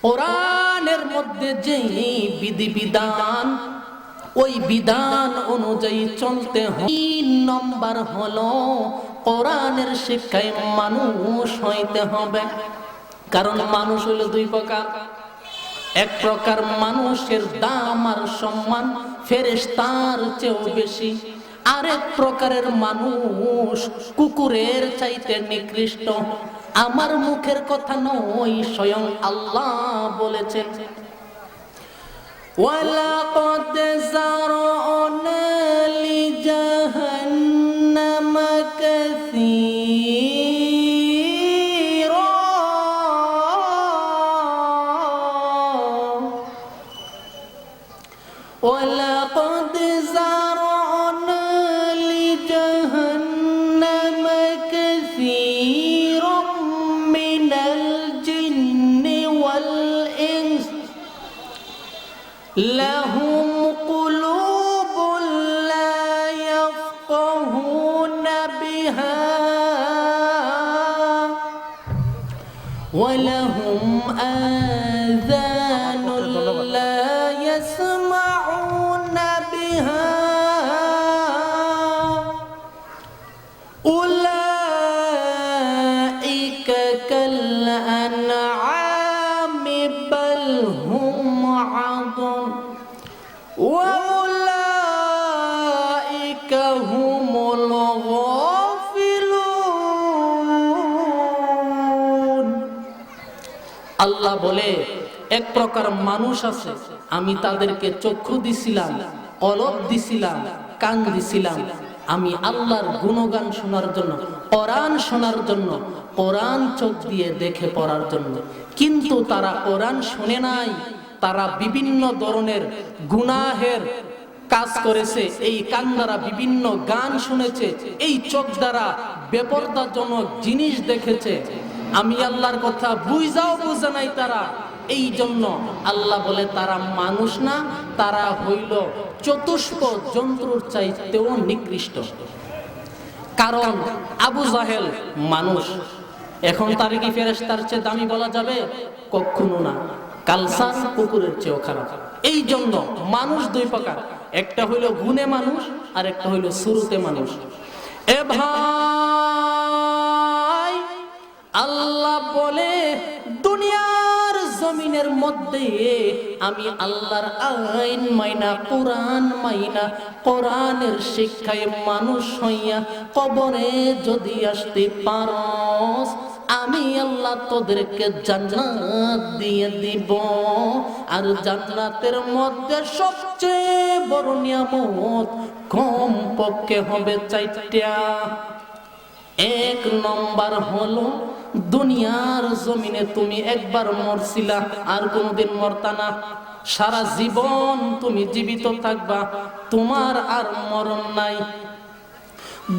কোরআনের মধ্যে যেই বিধি বিধান, ওই বিধান অনুযায়ী চলতে হবে। ৩ নম্বর হলো কোরআনের শিক্ষায় মানুষ হইতে হবে। কারণ মানুষ হলো দুই প্রকার। এক প্রকার মানুষের দাম আর সম্মান ফেরেশতার চেয়েও বেশি, আরেক প্রকারের মানুষ কুকুরের চাইতে নিকৃষ্ট। আমার মুখের কথা নয়, স্বয়ং আল্লাহ বলেছেন, وَلَقَدْ زَرَعْنَا لِجَهَنَّمَ كَثِيرًا وَلَقَدْ زَرَعْنَا لِجَهَنَّمَ كَثِيرًا مِنَ الْجِنِّ وَالْإِنسِ لهم قلوب لا يفقهون بها ولهم آذان لا يسمعون بها أولئك كالأنعام بل هم عضل وأولئك هم الغافلون। আল্লাহ বলে, এক প্রকার মানুষ আছে, আমি তাদেরকে চক্ষু দিছিলাম, কলব দিছিলাম, কান দিছিলাম, আমি আল্লাহর গুণগান শোনার জন্য, কোরআন শোনার জন্য, কোরআন চোখ দিয়ে দেখে পড়ার জন্য, কিন্তু তারা কোরআন শুনে নাই, তারা বিভিন্ন ধরনের গুনাহের কাজ করেছে, এই কান দ্বারা বিভিন্ন গান শুনেছে, এই চোখ দ্বারা বেপরদাজনক জিনিস দেখেছে। আমি আল্লাহর কথা বুঝাও বুঝে নাই তারা। এই জন্য আল্লাহ বলে তারা মানুষ না, তারা হইল চতুষ্প জন্তুর চাইতেও নিকৃষ্ট। কারণ আবু জাহেল মানুষ, এখন তার কি ফেরেশতার চেয়ে দামি বলা যাবে? কখনো না। কালসাস কুকুরের চেয়েও খারাপ। এই জন্য মানুষ দুই প্রকার, একটা হইল গুণে মানুষ আর একটা হইল শুরুতে মানুষ। এ ভাই, আল্লাহ বলে, দুনিয়ার জমিনের মধ্যে আমি আল্লাহর আইন মাইনা, কোরআন মাইনা, কোরআনের শিক্ষায় মানুষ হইয়া কবরে যদি আসতে পারস, আমি আল্লাহ তোদেরকে জান্নাত দিয়ে দিব। আর জান্নাতের মধ্যে সবচেয়ে বড় নিয়ামত কম পক্ষে হবে 4টা। এক নম্বর হলো দুনিয়ার জমিনে তুমি একবার মরছিলা, আর কোনোদিন মরতা না। সারা জীবন তুমি জীবিত থাকবা, তোমার আর মরণ নাই।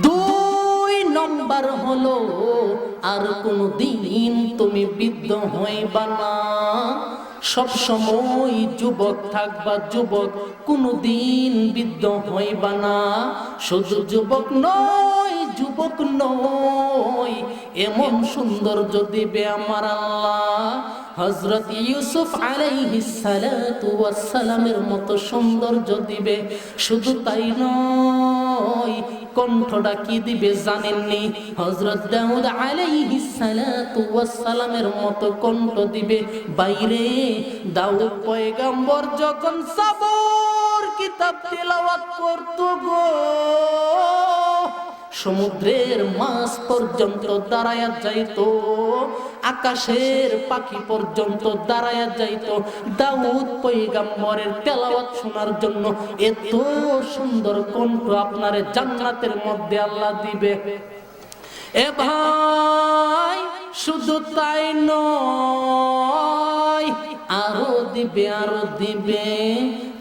2 নম্বর হলো আর কোনদিন তুমি বৃদ্ধ হইবা না, সব সময় যুবক থাকবা, যুবক, কোনদিন বৃদ্ধ হইবা না। শুধু যুবক নয়, যুবক নয়, এমন সৌন্দর্য দিবে আমার আল্লাহ, হযরত ইউসুফ আলাইহিস সালাতু ওয়াস সালামের মতো সৌন্দর্য দিবে। শুধু তাই নয়, কণ্ঠটা কি দিবে জানেননি? হযরত দাউদ আলাইহিস সালাতু ওয়াস সালামের মতো কণ্ঠ দিবে। বাইরে দাউদ পয়গম্বর যখন সাবর কিতাব তেলাওয়াত করত গো, সমুদ্রের মাছ পর্যন্ত দাঁড়ায়া যাইতো, আকাশের পাখি পর্যন্ত দাঁড়ায়া যাইতো দাউদ পয়গম্বরের তেলাওয়াত শোনার জন্য। এত সুন্দর কণ্ঠ আপনারে জান্নাতের মধ্যে আল্লাহ দিবে। এ ভাই, শুধু তাই নয়, আরো দিবে, আরো দিবে।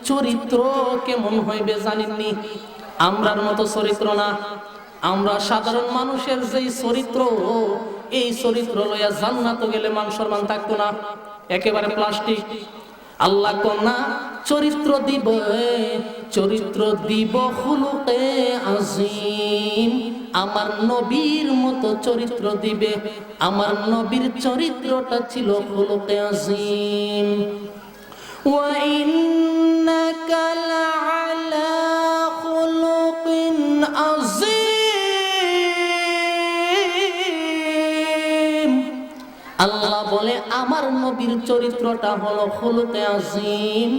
চরিত্র কেমন হইবে জানেননি? আমরার মতো চরিত্র না, আমরা সাধারণ মানুষের যেই চরিত্র, এই চরিত্র লইয়া জান্নাতে গেলে মান সম্মান থাকতো না, একেবারে প্লাস্টিক। আল্লাহ কন্যা চরিত্র দিব, চরিত্র দিব খুলুকে আজিম, আমার নবীর মতো চরিত্র দিবে। আমার নবীর চরিত্রটা ছিল খুলুকে আজিম। ওয়া ইন্নাকা লাআলা খুলুকিন আজিম। আল্লাহ বলে আমার নবীর চরিত্রটা হলো খুলুকে আজিম।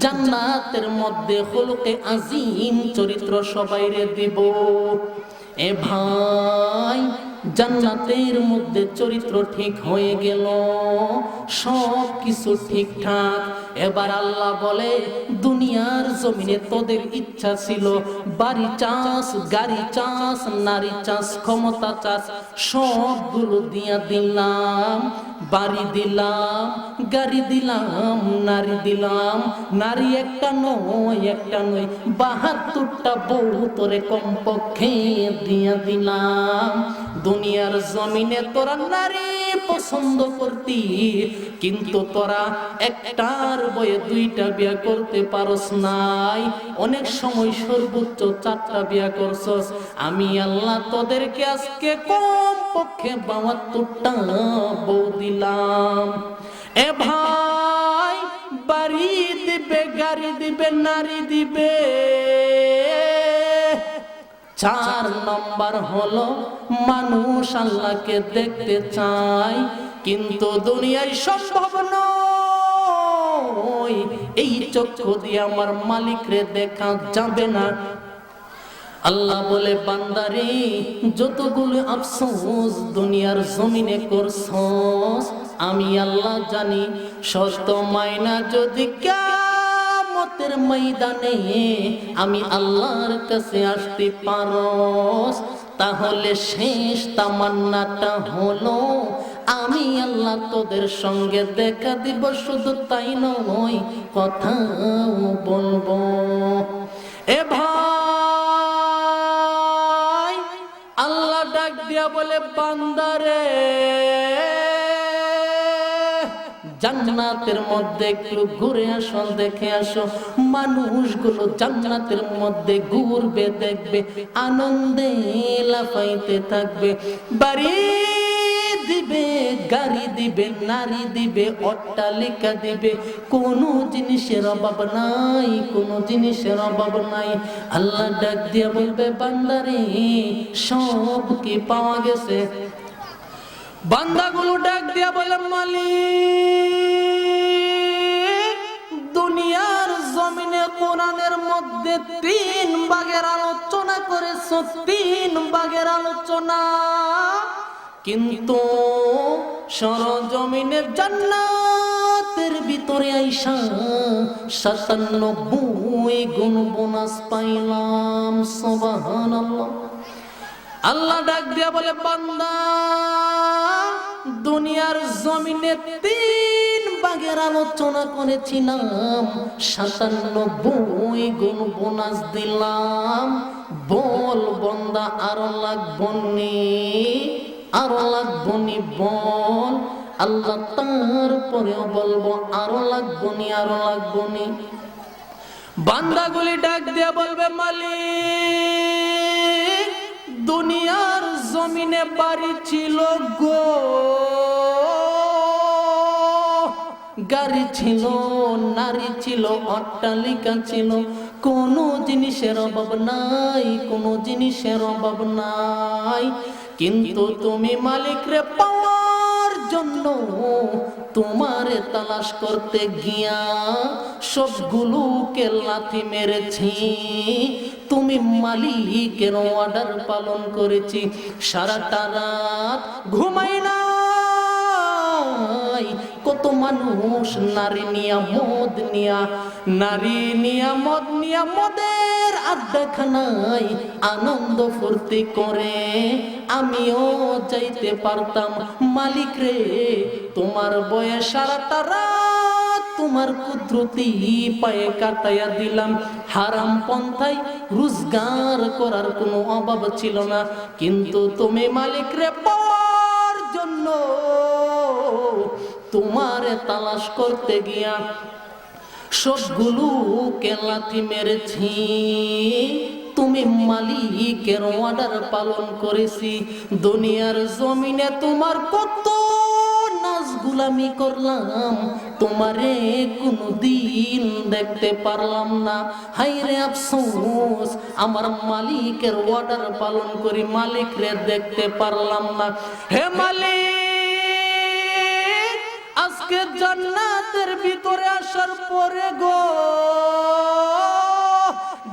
জান্নাতের মধ্যে খুলুকে আজিম চরিত্র সবাইরে দিব। এ ভাই, জান্নাতের মধ্যে চরিত্র ঠিক হয়ে গেল, সব কিছু ঠিকঠাক। এবার আল্লাহ বলে দুনিয়ার জমিনে তোদের ইচ্ছা ছিল বাড়ি চাস, গাড়ি চাস, নারী চাস, ক্ষমতা চাস, সবগুলো দিয়া দিলাম। বাড়ি দিলাম, গাড়ি দিলাম, নারী দিলাম। নারী একটা নয়, একটা নয়, 72টা বউ তোরে কমপক্ষে দিয়া দিলাম। দুনিয়ার জমিনে তোরা নারী পছন্দ করতি, কিন্তু তোরা একটার বয়ে 2টা বিয়া করতে পারস নাই। অনেক সময় সর্বোচ্চ 4টা বিয়া করছস। আমি আল্লাহ তোদেরকে আজকে কমপক্ষে 72টা বউ দিলাম। এ ভাই, বাড়ি দিবে, গাড়ি দিবে, নারী দিবে। 4 নম্বর হলো মানুষ আল্লাহকে দেখতে চায়, কিন্তু দুনিয়ায় সম্ভব নয়। এই চক্ষু দিয়ে আমার মালিকরে দেখা যাবে না। আল্লাহ বলে বান্দারে, যতগুলো আফসোস দুনিয়ার জমিনে করছস, আমি আল্লাহ জানি। শর্ত মাইনা যদি কিয়ামতের ময়দানে আমি আল্লাহর কাছে আসতে পারস, তাহলে শেষ তামান্নাটা হলো আমি আল্লাহ তোদের সঙ্গে দেখা দিব। শুধু তাই নয়, কথাও বলবো। এ ভাই, আল্লাহ ডাক দিয়া বলে বান্দারে, জান্নাতের মধ্যে একটু ঘুরে আসো, দেখে আসো। মানুষগুলো জান্নাতের মধ্যে ঘুরবে, দেখবে, আনন্দে লাফাইতে থাকবে। বাড়ি দিবে, গাড়ি দিবে, নারী দিবে, অট্টালিকা দিবে, কোনো জিনিসের অভাব নাই, কোনো জিনিসের অভাব নাই। আল্লাহ ডাক দিয়া বলবে বান্দারে, সব কি পাওয়া গেছে? বান্দাগুলো ডাক দিয়া বলে মালিক, দুনিয়ার জমিনে কোরআনের মধ্যে 3 ভাগের আলোচনা করেছো, 3 ভাগের আলোচনা, কিন্তু সরজমিনে জান্নাতের ভিতরে আইসা 97 গুণ বোনাস পাইলাম। সুবহানাল্লাহ। আল্লাহ ডাক দিয়া বলে বান্দা, দুনিয়ার জমিনে 3 ভাগের আলোচনা করেছিলাম, 97 গুণ বোনাস দিলাম। বল বন্দা আরো লাগবনি, আরো লাগবনি বল। আল্লাহ তারপরেও বলবো আরো লাগবনি, আরো লাগবনি। বান্দাগুলি ডাক দিয়া বলবে, মালিক দুনিয়ার জমিনে বাড়ি ছিল গো, গাড়ি ছিল, নারী ছিল, অট্টালিকা ছিল, কোনো জিনিসের অভাব নাই, কোনো জিনিসের অভাব নাই। কিন্তু তুমি মালিক রে পাওয়ার জন্য তোমারে তালাশ করতে গিয়া সবগুলোকে লাথি মেরেছি। তুমি মালিকের অর্ডার পালন করেছি, সারাটা রাত ঘুমাই না। কত মানুষ নারী নিয়া মদ নিয়া, নারী নিয়া মদ নিয়া, মদের আড্ডাখানায় আনন্দ ফুর্তি করে। আমিও যাইতে পারতাম, মালিক রে তোমার বয়স সারাটা রাত তোমার কুদরতি পায়ে কাটাইয়া দিলাম। হারাম পন্থায় রোজগার করার কোনো অভাব ছিল না, কিন্তু তুমি মালিক রে পাওয়ার জন্য তোমারে তালাশ করতে গিয়া সবগুলোকে লাথি মেরেছি। তুমি মালিকের অর্ডার পালন করেছি। দুনিয়ার জমিনে তোমার কত নাজ গুলামি করলাম, তোমারে কোনদিন দেখতে পারলাম না। হায়রে আফসোস, আমার মালিকের অর্ডার পালন করি, মালিক রে দেখতে পারলাম না। হে মালিক, আজকে জান্নাতের ভিতরে আসার পরে গো,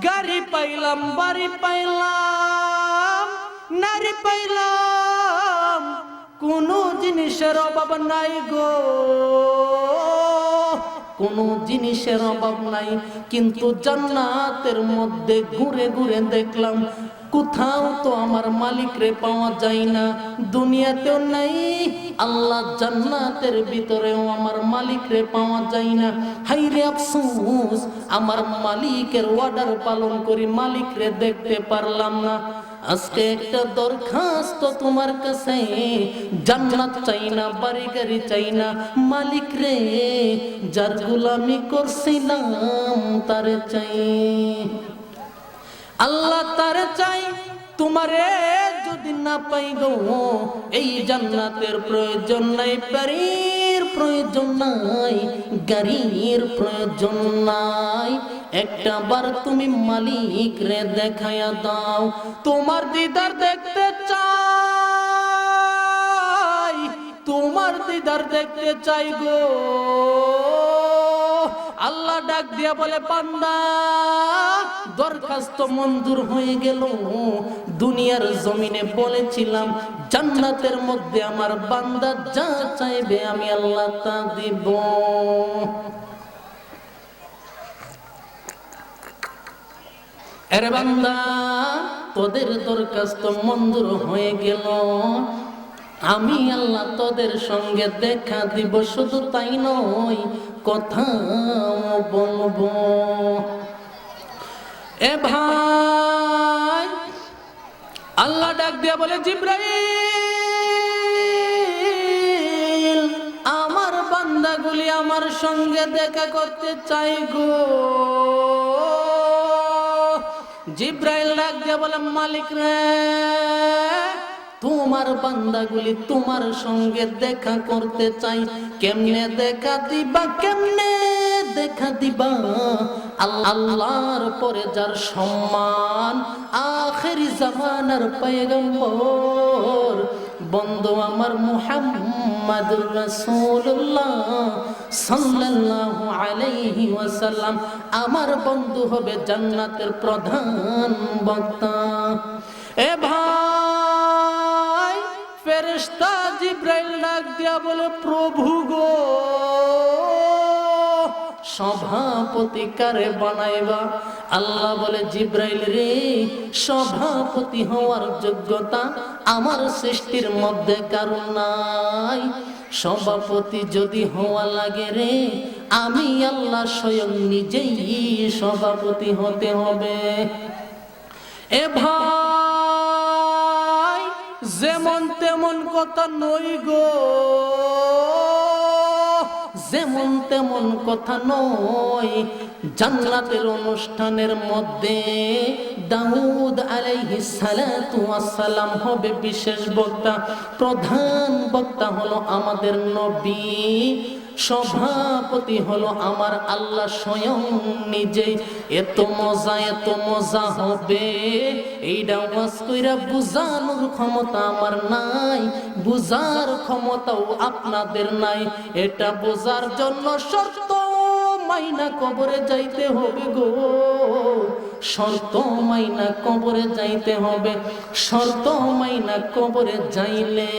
গাড়ি পাইলাম, বাড়ি পাইলাম, নারী পাইলাম, কোনো জিনিসের অভাব নাই গো, কোনো জিনিসের অভাব নাই। কিন্তু জান্নাতের মধ্যে ঘুরে ঘুরে দেখলাম কোথাও তো আমার মালিক রে পাওয়া যায় না, দুনিয়াতেও নাই, আল্লাহ জান্নাতের ভিতরেও আমার মালিক রে পাওয়া যায় না। হায়রে আফসোস, আমার মালিকের অর্ডার পালন করি, মালিক রে দেখতে পারলাম না। আজকে একটা দরখাস্ত তোমার কাছে, জান্নাত চাই না, বাড়ি গাড়ি চাই না, মালিক রে যার গোলামি করছিলাম তারে চাই, আল্লাহ তারে চাই। তোমারে যদি না পাই গো, এই জান্নাতের প্রয়োজন নাই, বাড়ির প্রয়োজন নাই, গাড়ির প্রয়োজন নাই। একটা বার তুমি মালিক রে দেখায়া দাও, তোমার দিদার দেখতে চাই, তোমার দিদার দেখতে চাই গো। আল্লাহ ডাক দিয়া বলে, বান্দা দরখাস্ত মঞ্জুর হয়ে গেল। দুনিয়ার জমিনে বলেছিলাম জান্নাতের মধ্যে আমার বান্দা যা চাইবে আমি আল্লাহ তা দিব। আরে বান্দা, তোদের দরখাস্ত মঞ্জুর হয়ে গেল, আমি আল্লাহ তোদের সঙ্গে দেখা দিব। শুধু তাই নয়, কথাও বলবো। এ ভাই, আল্লাহ ডাক দিয়া বলে, জিবরাইল আমার বান্দাগুলি আমার সঙ্গে দেখা করতে চাই গো। জিবরাইল ডাক দিয়া বলে, মালিক রে তোমার বান্দাগুলি তোমার সঙ্গে দেখা করতে চাই। কেমনে দেখা দিবা, কেমনে দেখা দিবা? আল্লাহর পরে যার সম্মান, আখেরি জামানার পয়গম্বর বন্ধু আমার মুহাম্মাদুর রাসূলুল্লাহ সাল্লাল্লাহু আলাইহি ওয়াসাল্লাম আমার বন্ধু হবে জান্নাতের প্রধান বক্তা। এ ভাই, ফেরেশতা জিবরাইল ডাক দিয়া বলে, প্রভু গো সভাপতি কারে বানাইবা? আল্লাহ বলে জিব্রাইল রে, সভাপতি হওয়ার যোগ্যতা আমার সৃষ্টির মধ্যে কারণ নাই। সভাপতি যদি হওয়া লাগে রে, আমি আল্লাহ স্বয়ং নিজেই সভাপতি হতে হবে। এ ভাই, যেমন তেমন কথা নই গো, যেমন তেমন কথা নয়। জান্নাতের অনুষ্ঠানের মধ্যে দাউদ আলাইহিস সালাতু ওয়াস সালাম হবে বিশেষ বক্তা। প্রধান বক্তা হলো আমাদের নবী, সভাপতি হলো আমার আল্লাহ স্বয়ং নিজেই। এত মজা হবে, এইটা ওয়াজ কইরা বুঝানোর ক্ষমতা আমার নাই, বুঝার ক্ষমতাও আপনাদের নাই। এটা বোঝার জন্য শর্ত মাইনা কবরে যাইতে হবে গো, শর্ত মাইনা কবরে যাইতে হবে। শর্ত মাইনা কবরে যাইলে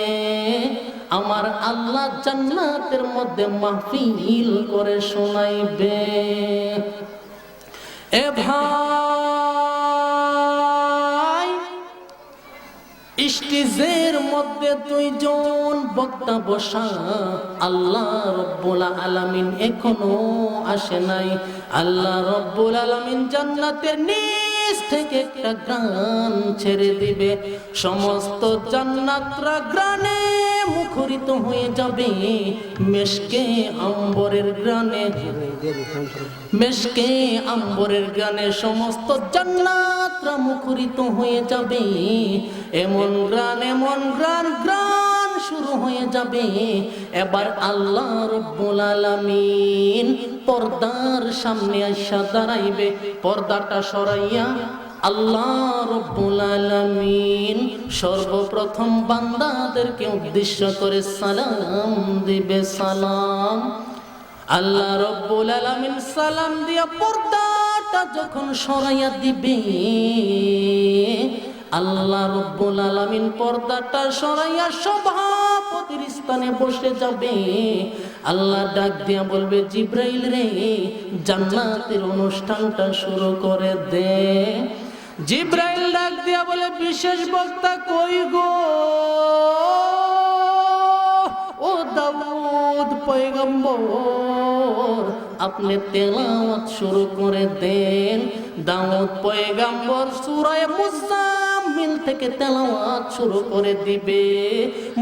আমার আল্লাহ জান্নাতের মধ্যে মাহফিল করে শোনাইবে। এ ভাই, স্টেজের মধ্যে দুইজন বক্তা বসা, আল্লাহ রব্বুল আলামিন এখনো আসে নাই। আল্লাহ রব্বুল আলামিন জান্নাতের নিচ থেকে একটা গান ছেড়ে দিবে, সমস্ত জান্নাতরা গানে মুখরিত হয়ে যাবে। মেশকে আম্বরের গানে, মেশকে আম্বরের গানে সমস্ত জান্নাতরা মুখরিত হয়ে যাবে। এমন গান গান শুরু হয়ে যাবে। এবার আল্লাহ রব্বুল আলামিন পর্দার সামনে আইসা দাঁড়াইবে। পর্দাটা সরাইয়া আল্লাহ রব্বুল আলামিন সর্বপ্রথম বান্দাদেরকে উদ্দেশ্য করে সালাম দিবে। সালাম, আল্লাহ রব্বুল আলামিন সালাম দিয়া পর্দাটা যখন সরাইয়া দিবে, আল্লাহ রব্বুল আলামিন পর্দাটা সরাইয়া সভাপতির স্থানে বসে যাবে। আল্লাহ ডাক দিয়া বলবে, জিব্রাইল রে, জান্নাতের অনুষ্ঠানটা শুরু করে দে। জিব্রাইল ডাক দিয়া বলে, বিশেষ বক্তা কই গো? ও দাউদ পয়গম্বর, আপনি তেলাওয়াত শুরু করে দেন। দাউদ পয়গম্বর সূরা মুজাম্মিল থেকে তেলাওয়াত শুরু করে দিবে।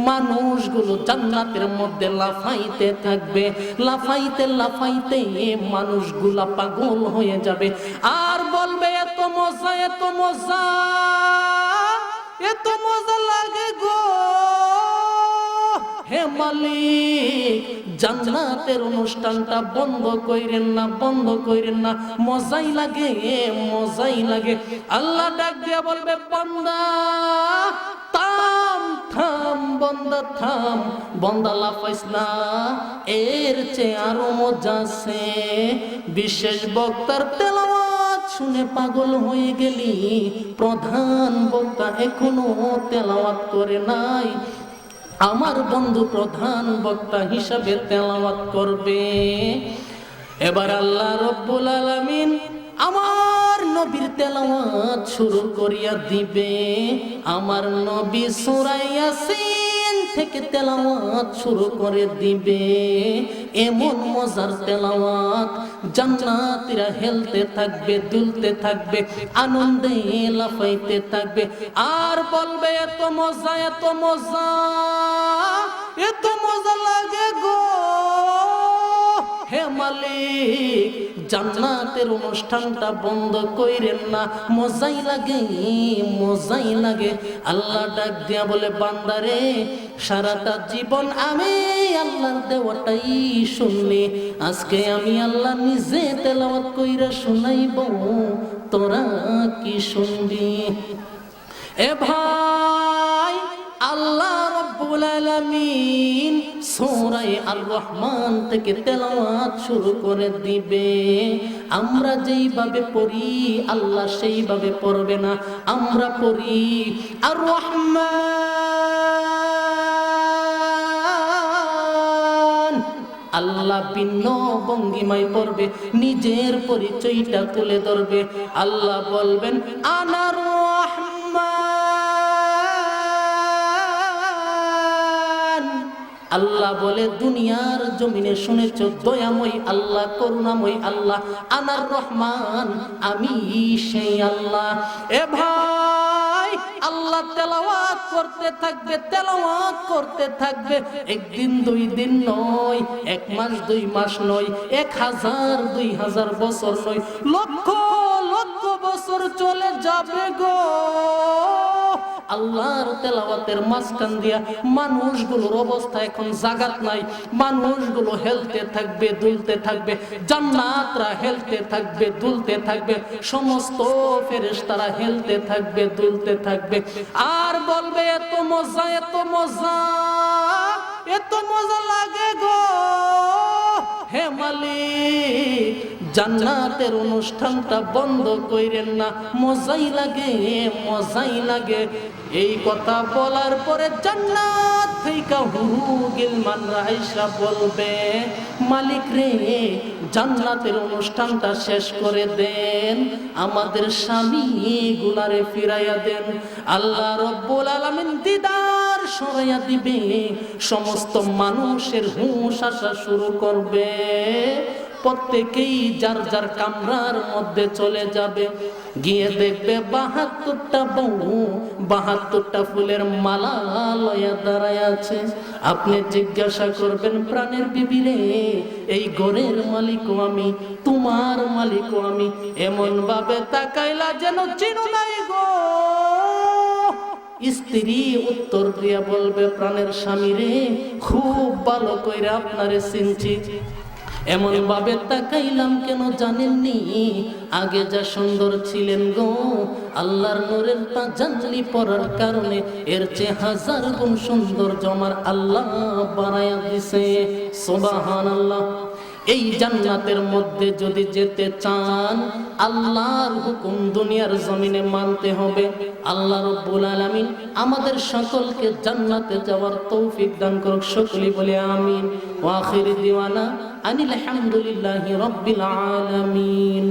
মানুষগুলো জান্নাতের মধ্যে লাফাইতে থাকবে, লাফাইতে লাফাইতে মানুষগুলা পাগল হয়ে যাবে আর বলবে, এত মজা, এত মজা, এত মজা লাগে গো। হে মালিক, জান্নাতের অনুষ্ঠানটা বন্ধ কইরেন না, বন্ধ কইরেন না, মজাই লাগে, মজাই লাগে। আল্লাহ ডাক দিয়া বলবে, বান্দা থাম, থাম, বান্দা থাম, বান্দা লাফাইস না, এর চেয়ে আরো মজা আছে। বিশেষ বক্তার তেলাওয়াত শুনে পাগল হয়ে গেলি, প্রধান বক্তা এখনো তেলাওয়াত করে নাই। আমার বন্ধু প্রধান বক্তা হিসাবে তেলাওয়াত করবে। এবার আল্লাহ রব্বুল আলামিন আমার নবীর তেলাওয়াত শুরু করিয়া দিবে। আমার নবী সূরা ইয়াসিন থেকে তেলাওয়াত শুরু করে দিবে। এমন মজার তেলাওয়াত, জান্নাতীরা হেলতে থাকবে, দুলতে থাকবে, আনন্দে লাফাইতে থাকবে আর বলবে, এত মজা, এত মজা, এত মজা লাগে গো। হে মালিক, জান্নাতের অনুষ্ঠানটা বন্ধ কইরেন না, মজাই লাগে, মজাই লাগে। আল্লাহ ডাক দিয়া বলে, বান্দারে, সারাটা জীবন আমি আল্লাহর দেওয়াটাই শুনলি, আজকে আমি আল্লাহ নিজে তেলাওয়াত কইরা শুনাইব, তোরা কি শুনবি? এ ভাই, আল্লাহ রব্বুল আলামিন সূরা আর রহমান থেকে তেলাওয়াত শুরু করে দিবে। আমরা যেইভাবে পড়ি আল্লাহ সেইভাবে পড়বে না, আমরা পড়ি আর রহমান আল্লাহ ভিন্ন ভঙ্গিমায় পড়বে, নিজের পরিচয়টা তুলে ধরবে। আল্লাহ বলবেন আনার রহমান। আল্লাহ বলে দুনিয়ার জমিনে শুনেছ দয়াময় আল্লাহ, করুণাময় আল্লাহ, আনার রহমান, আমি সেই আল্লাহ। এ ভাই, আল্লাহ তেলাওয়াত করতে থাকবে, তেলাওয়াত করতে থাকবে। একদিন দুই দিন নয়, এক মাস দুই মাস নয়, 1000 2000 বছর নয়, লক্ষ লক্ষ বছর চলে যাবে গো। আল্লাহর তেলাওয়াতের মাঝখান দিয়া মানুষগুলোর অবস্থা এখন জাগাত নাই। মানুষগুলো হেলতে থাকবে, দুলতে থাকবে, জান্নাতরা হেলতে থাকবে, দুলতে থাকবে, সমস্ত ফেরেশতারা হেলতে থাকবে, দুলতে থাকবে, আর বলবে এত মজা, এত মজা, এত মজা লাগে গো হে মালিক, জান্নাতের অনুষ্ঠানটা বন্ধ কইরেন না, মজাই লাগে, মজাই লাগে। এই কথা বলার পরে জান্নাত থেকে হুরু গিলমান আয়েশা বলবে মালিক রে, জান্নাতের অনুষ্ঠানটা শেষ করে দেন, আমাদের স্বামী গুলারে ফিরাইয়া দেন। আল্লাহ রব্বুল আলামিন দিদার সরাইয়া দিবে, সমস্ত মানুষের হুঁশ আসা শুরু করবে, প্রত্যেকেই যার যার কামরার মধ্যে চলে যাবে। গিয়ে দেখবে 72টা বউ 72টা ফুলের মালা লয়া দাঁড়ায় আছে। আপনি জিজ্ঞাসা করবেন প্রাণের বিবি রে, এই ঘরের মালিকও আমি, তোমার মালিকও আমি, এমন ভাবে তাকাইলা যেন চিনো নাই গো। স্ত্রী উত্তর দিয়া বলবে প্রাণের স্বামী রে, খুব ভালো কইরা আপনারে চিনছি, এমন ভাবে তাকাইলাম কেন জানেননি, আগে যা সুন্দর ছিলেন গো, আল্লাহর নূরের তাজাল্লি পড়ার কারণে এর চেয়ে 1000 গুণ সৌন্দর্য আমার আল্লাহ বাড়ায়া দিছে। সুবহানাল্লাহ। এই জান্নাতের মধ্যে যদি যেতে চান, আল্লাহর হুকুম দুনিয়ার জমিনে মানতে হবে। আল্লাহ রাব্বুল আলামিন আমাদের সকলকে জান্নাতে যাওয়ার তৌফিক দান করুক। সকলেই বলে আমিন। ওয়া আখির দিওয়ানা আনিল হামদুলিল্লাহি রাব্বিল আলামিন।